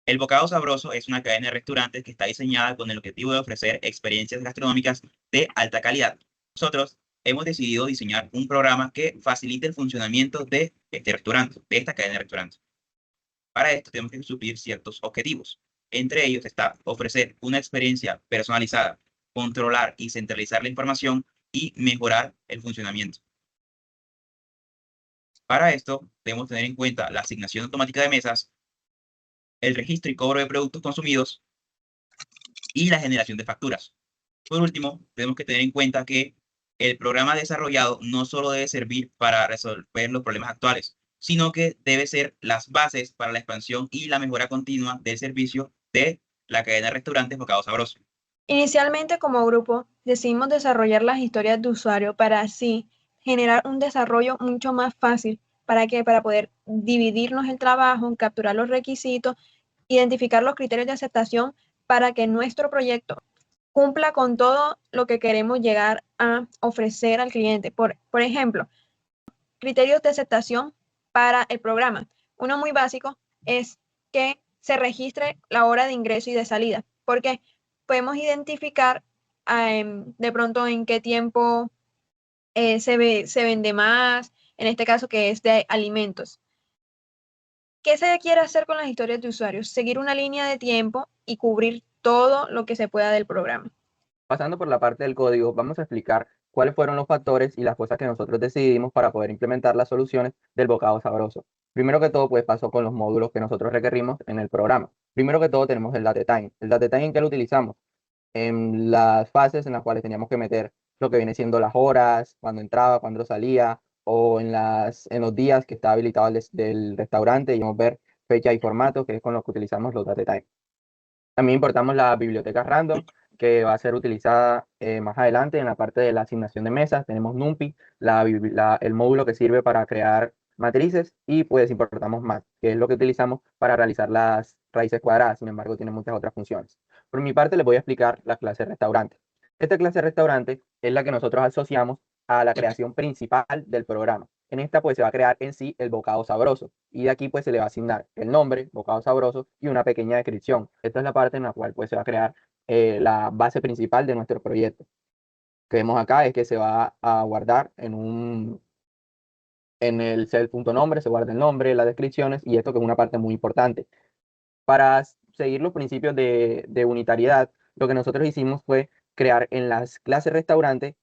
El Bocado Sabroso es una cadena de restaurantes que está diseñada con el objetivo de ofrecer experiencias gastronómicas de alta calidad. Nosotros hemos decidido diseñar un programa que facilite el funcionamiento de este restaurante, de esta cadena de restaurantes. Para esto tenemos que suplir ciertos objetivos. Entre ellos está ofrecer una experiencia personalizada, controlar y centralizar la información y mejorar el funcionamiento. Para esto debemos tener en cuenta la asignación automática de mesas, el registro y cobro de productos consumidos y la generación de facturas. Por último, tenemos que tener en cuenta que el programa desarrollado no solo debe servir para resolver los problemas actuales, sino que debe ser las bases para la expansión y la mejora continua del servicio de la cadena de restaurantes Bocado Sabroso. Inicialmente, como grupo, decidimos desarrollar las historias de usuario para así generar un desarrollo mucho más fácil. ¿Para qué? Para poder dividirnos el trabajo, capturar los requisitos, identificar los criterios de aceptación para que nuestro proyecto cumpla con todo lo que queremos llegar a ofrecer al cliente. Por ejemplo, criterios de aceptación para el programa. Uno muy básico es que se registre la hora de ingreso y de salida, porque podemos identificar de pronto en qué tiempo se vende más, en este caso que es de alimentos. ¿Qué se quiere hacer con las historias de usuarios? Seguir una línea de tiempo y cubrir todo lo que se pueda del programa. Pasando por la parte del código, vamos a explicar cuáles fueron los factores y las cosas que nosotros decidimos para poder implementar las soluciones del Bocado Sabroso. Primero que todo, pues pasó con los módulos que nosotros requerimos en el programa. Primero que todo tenemos el datetime. ¿El datetime en qué lo utilizamos? En las fases en las cuales teníamos que meter lo que viene siendo las horas, cuando entraba, cuando salía, o en los días que estaba habilitado del restaurante, y vamos a ver fecha y formato, que es con los que utilizamos los datetime. También importamos la biblioteca random, que va a ser utilizada más adelante en la parte de la asignación de mesas. Tenemos NumPy, el módulo que sirve para crear matrices, y pues importamos Math, que es lo que utilizamos para realizar las raíces cuadradas. Sin embargo, tiene muchas otras funciones. Por mi parte, les voy a explicar la clase restaurante. Esta clase restaurante es la que nosotros asociamos a la creación principal del programa. En esta pues se va a crear en sí el Bocado Sabroso, y de aquí pues se le va a asignar el nombre, Bocado Sabroso, y una pequeña descripción. Esta es la parte en la cual pues se va a crear la base principal de nuestro proyecto. Que vemos acá es que se va a guardar en el self.nombre, se guarda el nombre, las descripciones, y esto que es una parte muy importante. Para seguir los principios de unitariedad, lo que nosotros hicimos fue crear en las clases restaurante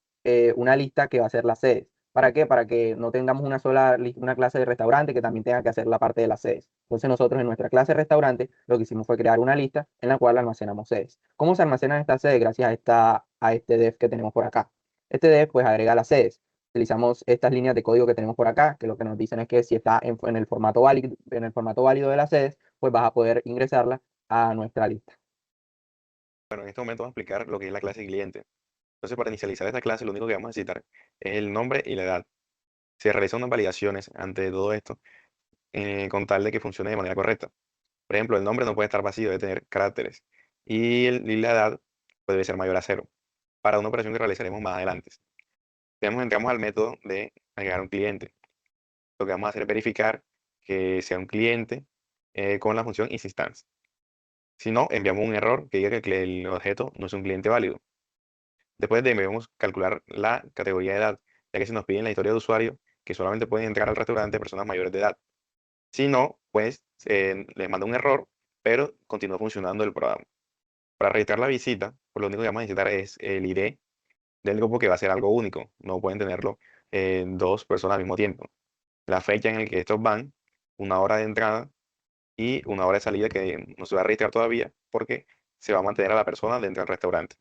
una lista que va a ser las sedes. ¿Para qué? Para que no tengamos una clase de restaurante que también tenga que hacer la parte de las sedes. Entonces nosotros en nuestra clase restaurante lo que hicimos fue crear una lista en la cual almacenamos sedes. ¿Cómo se almacenan estas sedes? Gracias a este def que tenemos por acá. Este def pues agrega las sedes. Utilizamos estas líneas de código que tenemos por acá, que lo que nos dicen es que si está en el formato válido de las sedes, pues vas a poder ingresarla a nuestra lista. Bueno, en este momento vamos a explicar lo que es la clase cliente. Entonces, para inicializar esta clase, lo único que vamos a necesitar es el nombre y la edad. Se realizan unas validaciones ante todo esto con tal de que funcione de manera correcta. Por ejemplo, el nombre no puede estar vacío, debe tener caracteres. Y la edad pues, debe ser mayor a 0, para una operación que realizaremos más adelante. Entramos al método de agregar un cliente. Lo que vamos a hacer es verificar que sea un cliente con la función isInstance. Si no, enviamos un error que diga que el objeto no es un cliente válido. Después debemos calcular la categoría de edad, ya que se nos pide en la historia de usuario que solamente pueden entrar al restaurante personas mayores de edad. Si no, pues les manda un error, pero continúa funcionando el programa. Para registrar la visita, pues lo único que vamos a necesitar es el ID del grupo, que va a ser algo único. No pueden tenerlo dos personas al mismo tiempo. La fecha en la que estos van, una hora de entrada y una hora de salida, que no se va a registrar todavía porque se va a mantener a la persona dentro del restaurante.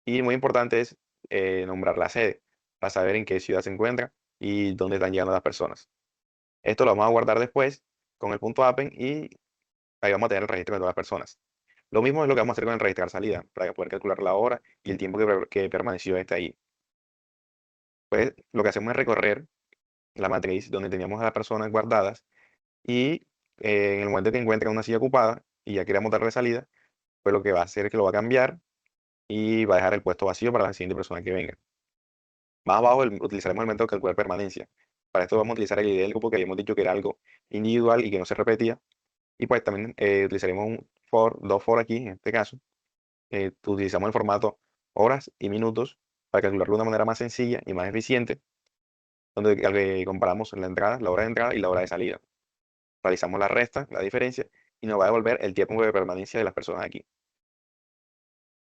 Y muy importante es nombrar la sede para saber en qué ciudad se encuentra y dónde están llegando las personas. Esto lo vamos a guardar después con el punto append, y ahí vamos a tener el registro de todas las personas. Lo mismo es lo que vamos a hacer con el registrar salida, para poder calcular la hora y el tiempo que permaneció este ahí. Pues lo que hacemos es recorrer la matriz donde teníamos a las personas guardadas, y en el momento que encuentre una silla ocupada y ya queramos darle salida, pues lo que va a hacer es que lo va a cambiar y va a dejar el puesto vacío para la siguiente persona que venga. Más abajo utilizaremos el método de calcular permanencia. Para esto vamos a utilizar el ID del grupo, que habíamos dicho que era algo individual y que no se repetía. Y pues también utilizaremos dos for aquí, en este caso. Utilizamos el formato horas y minutos para calcularlo de una manera más sencilla y más eficiente, donde comparamos la hora de entrada y la hora de salida. Realizamos la resta, la diferencia, y nos va a devolver el tiempo de permanencia de las personas aquí.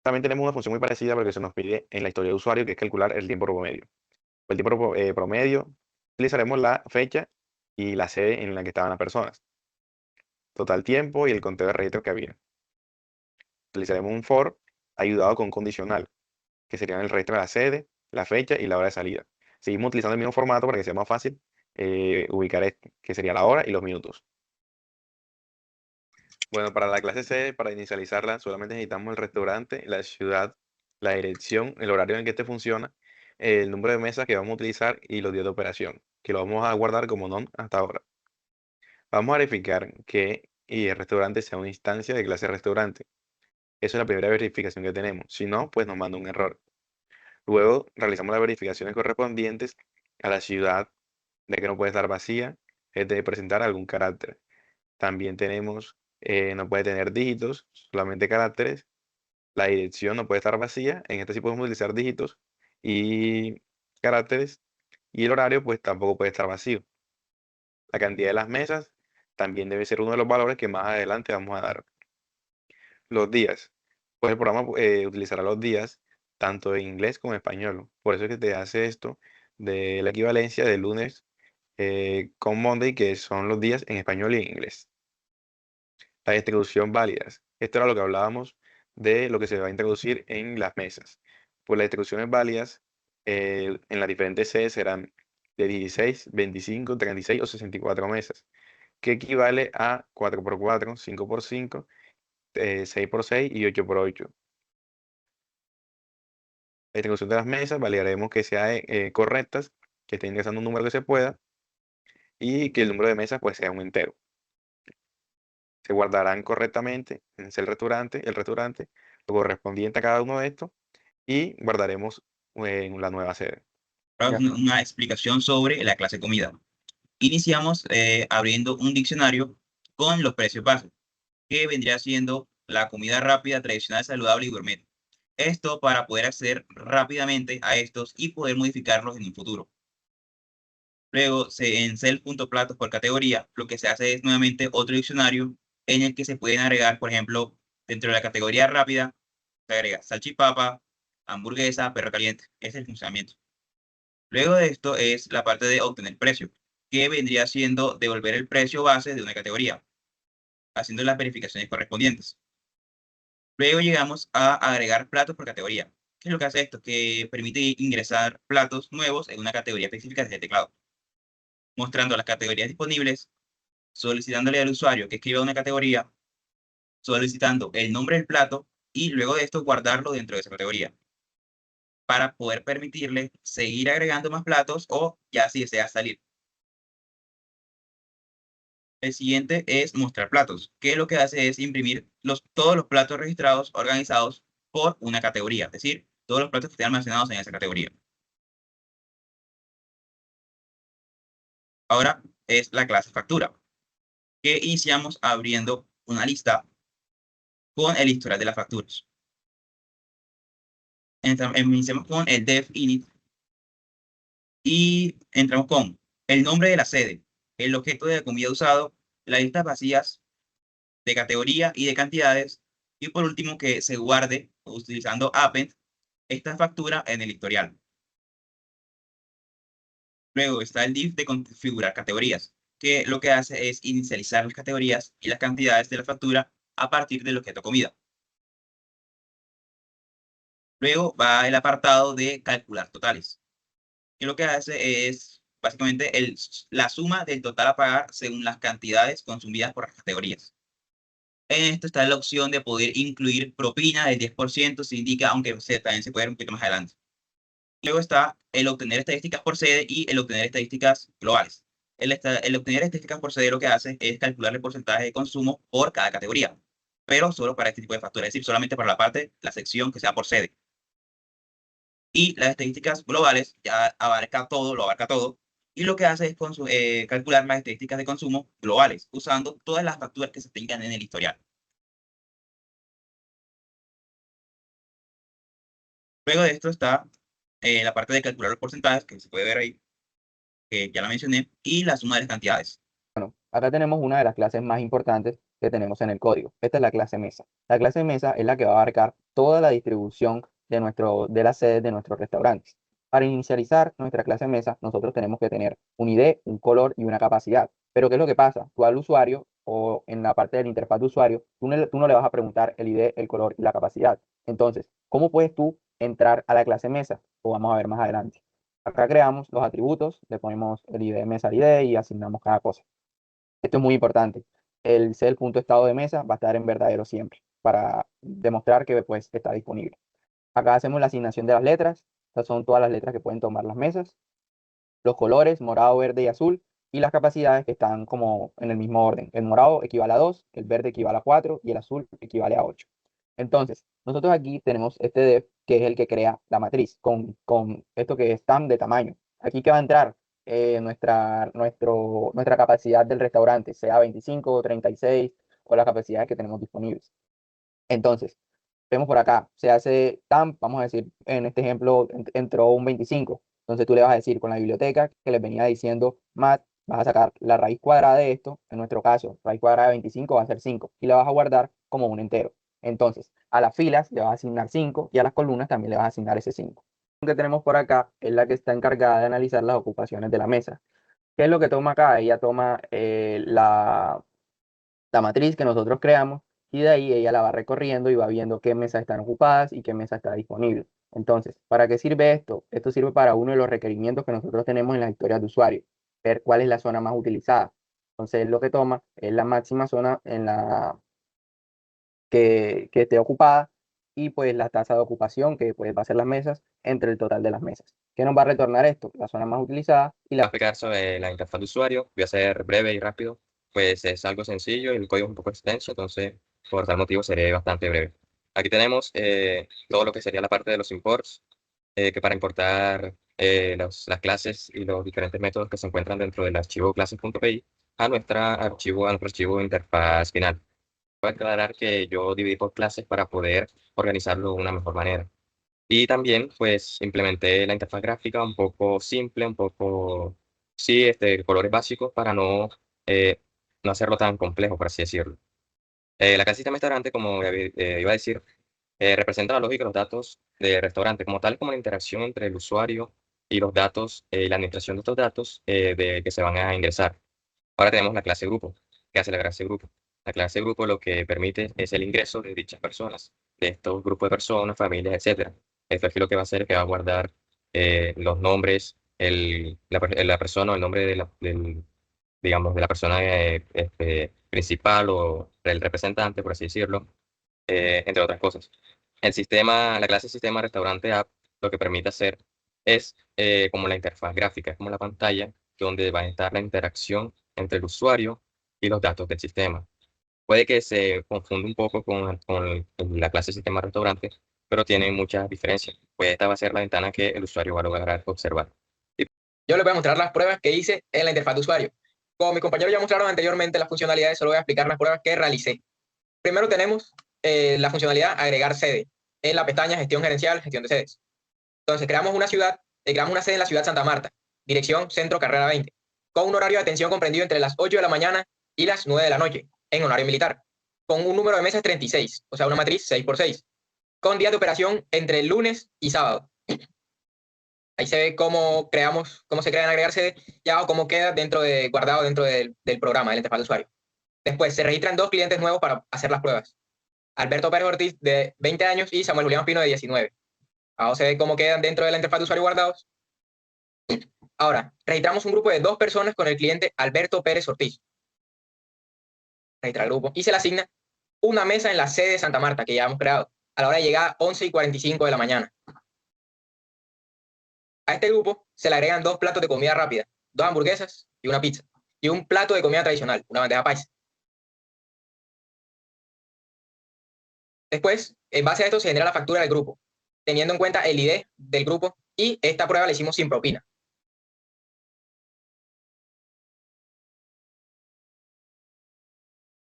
También tenemos una función muy parecida porque se nos pide en la historia de usuario, que es calcular el tiempo promedio. El tiempo promedio, utilizaremos la fecha y la sede en la que estaban las personas, total tiempo y el conteo de registros que había. Utilizaremos un for ayudado con condicional, que serían el registro de la sede, la fecha y la hora de salida. Seguimos utilizando el mismo formato para que sea más fácil ubicar esto, que sería la hora y los minutos. Bueno, para la clase C, para inicializarla, solamente necesitamos el restaurante, la ciudad, la dirección, el horario en que este funciona, el número de mesas que vamos a utilizar y los días de operación, que lo vamos a guardar como non hasta ahora. Vamos a verificar que el restaurante sea una instancia de clase restaurante. Esa es la primera verificación que tenemos. Si no, pues nos manda un error. Luego realizamos las verificaciones correspondientes a la ciudad, de que no puede estar vacía, es de presentar algún carácter. También tenemos, no puede tener dígitos, solamente caracteres. La dirección no puede estar vacía. En esta sí podemos utilizar dígitos y caracteres. Y el horario, pues tampoco puede estar vacío. La cantidad de las mesas también debe ser uno de los valores que más adelante vamos a dar. Los días. Pues el programa utilizará los días tanto en inglés como en español. Por eso es que te hace esto de la equivalencia de lunes con Monday, que son los días en español y en inglés. La distribución válidas. Esto era lo que hablábamos de lo que se va a introducir en las mesas. Pues las distribuciones válidas en las diferentes sedes serán de 16, 25, 36 o 64 mesas, que equivale a 4x4, 5x5, 6x6 y 8x8. La distribución de las mesas validaremos que sean correctas, que esté ingresando un número que se pueda y que el número de mesas pues sea un entero. Se guardarán correctamente en el restaurante, lo correspondiente a cada uno de estos y guardaremos en la nueva sede. Ahora Ya. una explicación sobre la clase comida. Iniciamos abriendo un diccionario con los precios básicos, que vendría siendo la comida rápida, tradicional, saludable y gourmet. Esto para poder acceder rápidamente a estos y poder modificarlos en un futuro. Luego, en self.platos por categoría, lo que se hace es nuevamente otro diccionario en el que se pueden agregar, por ejemplo, dentro de la categoría rápida, se agrega salchipapa, hamburguesa, perro caliente. Ese es el funcionamiento. Luego de esto es la parte de obtener precio, que vendría siendo devolver el precio base de una categoría, haciendo las verificaciones correspondientes. Luego llegamos a agregar platos por categoría. ¿Qué es lo que hace esto? Que permite ingresar platos nuevos en una categoría específica desde el teclado, mostrando las categorías disponibles, solicitándole al usuario que escriba una categoría, solicitando el nombre del plato y luego de esto guardarlo dentro de esa categoría para poder permitirle seguir agregando más platos o ya si desea salir. El siguiente es mostrar platos, que lo que hace es imprimir todos los platos registrados organizados por una categoría, es decir, todos los platos que estén almacenados en esa categoría. Ahora es la clase factura, que iniciamos abriendo una lista con el historial de las facturas. Iniciamos con el dev init y entramos con el nombre de la sede, el objeto de la comida usado, las listas vacías de categoría y de cantidades, y por último que se guarde utilizando append esta factura en el historial. Luego está el div de configurar categorías, que lo que hace es inicializar las categorías y las cantidades de la factura a partir del objeto comida. Luego va el apartado de calcular totales, que lo que hace es básicamente la suma del total a pagar según las cantidades consumidas por las categorías. En esto está la opción de poder incluir propina del 10%, se indica, aunque también se puede ver un poquito más adelante. Luego está el obtener estadísticas por sede y el obtener estadísticas globales. El obtener estadísticas por sede lo que hace es calcular el porcentaje de consumo por cada categoría, pero solo para este tipo de facturas, es decir, solamente para la sección que sea por sede. Y las estadísticas globales ya lo abarca todo, y lo que hace es calcular las estadísticas de consumo globales, usando todas las facturas que se tengan en el historial. Luego de esto está la parte de calcular los porcentajes, que se puede ver ahí, que ya la mencioné, y la suma de las cantidades. Bueno, acá tenemos una de las clases más importantes que tenemos en el código. Esta es la clase mesa. La clase mesa es la que va a abarcar toda la distribución de las sedes de nuestros restaurantes. Para inicializar nuestra clase mesa, nosotros tenemos que tener un ID, un color y una capacidad. Pero ¿qué es lo que pasa? Tú al usuario o en la parte de la interfaz de usuario, tú no le vas a preguntar el ID, el color y la capacidad. Entonces, ¿cómo puedes tú entrar a la clase mesa? Lo vamos a ver más adelante. Acá creamos los atributos, le ponemos el ID de mesa al ID y asignamos cada cosa. Esto es muy importante. El punto estado de mesa va a estar en verdadero siempre para demostrar que pues, está disponible. Acá hacemos la asignación de las letras. Estas son todas las letras que pueden tomar las mesas. Los colores, morado, verde y azul. Y las capacidades que están como en el mismo orden. El morado equivale a 2, el verde equivale a 4 y el azul equivale a 8. Entonces, nosotros aquí tenemos este def, que es el que crea la matriz, con esto que es tam de tamaño. Aquí que va a entrar nuestra capacidad del restaurante, sea 25, 36 o las capacidades que tenemos disponibles. Entonces, vemos por acá, se hace tam, vamos a decir, en este ejemplo entró un 25. Entonces tú le vas a decir con la biblioteca que les venía diciendo mat, vas a sacar la raíz cuadrada de esto, en nuestro caso, raíz cuadrada de 25 va a ser 5 y la vas a guardar como un entero. Entonces, a las filas le vas a asignar 5 y a las columnas también le vas a asignar ese 5. Que tenemos por acá es la que está encargada de analizar las ocupaciones de la mesa. ¿Qué es lo que toma acá? Ella toma la matriz que nosotros creamos y de ahí ella la va recorriendo y va viendo qué mesas están ocupadas y qué mesa está disponible. Entonces, ¿para qué sirve esto? Esto sirve para uno de los requerimientos que nosotros tenemos en las historias de usuario, ver cuál es la zona más utilizada. Entonces, lo que toma es la máxima zona en la que esté ocupada y pues la tasa de ocupación que pues va a ser las mesas entre el total de las mesas. ¿Qué nos va a retornar esto? La zona más utilizada y Voy a explicar sobre la interfaz de usuario. Voy a ser breve y rápido, pues es algo sencillo y el código es un poco extenso, entonces por tal motivo seré bastante breve. Aquí tenemos todo lo que sería la parte de los imports, que para importar las clases y los diferentes métodos que se encuentran dentro del archivo clases.py a nuestro archivo de interfaz final. Voy a aclarar que yo dividí por clases para poder organizarlo de una mejor manera. Y también, pues, implementé la interfaz gráfica un poco simple, un poco, sí, colores básicos para no hacerlo tan complejo, por así decirlo. La clase sistema restaurante, como iba a decir, representa la lógica de los datos de restaurante, como tal como la interacción entre el usuario y los datos y la administración de estos datos que se van a ingresar. Ahora tenemos la clase grupo. ¿Qué hace la clase grupo? La clase grupo lo que permite es el ingreso de dichas personas, de estos grupos de personas, familias, etcétera. Esto aquí lo que va a hacer es que va a guardar los nombres, la persona o el nombre digamos, de la persona principal o del representante, por así decirlo, entre otras cosas. La clase sistema restaurante app lo que permite hacer es como la interfaz gráfica, es como la pantalla donde va a estar la interacción entre el usuario y los datos del sistema. Puede que se confunda un poco con la clase sistema restaurante, pero tiene muchas diferencias. Pues esta va a ser la ventana que el usuario va a lograr observar. Yo les voy a mostrar las pruebas que hice en la interfaz de usuario. Como mis compañeros ya mostraron anteriormente las funcionalidades, solo voy a explicar las pruebas que realicé. Primero tenemos la funcionalidad agregar sede en la pestaña gestión gerencial, gestión de sedes. Entonces creamos una sede en la ciudad Santa Marta, dirección Centro Carrera 20, con un horario de atención comprendido entre las 8 de la mañana y las 9 de la noche, en horario militar, con un número de mesas 36, o sea, una matriz 6x6, con días de operación entre lunes y sábado. Ahí se ve cómo se crea en agregar sede, ya o cómo queda guardado dentro del programa, del interfaz de usuario. Después, se registran 2 clientes nuevos para hacer las pruebas. Alberto Pérez Ortiz, de 20 años, y Samuel Julián Pino, de 19. Ahora se ve cómo quedan dentro de la interfaz de usuario guardados. Ahora, registramos un grupo de 2 personas con el cliente Alberto Pérez Ortiz. Registra el grupo y se le asigna una mesa en la sede de Santa Marta que ya hemos creado a la hora de llegada 11:45 de la mañana. A este grupo se le agregan 2 platos de comida rápida, 2 hamburguesas y una pizza, y un plato de comida tradicional, una bandeja paisa. Después, en base a esto se genera la factura del grupo, teniendo en cuenta el ID del grupo, y esta prueba la hicimos sin propina.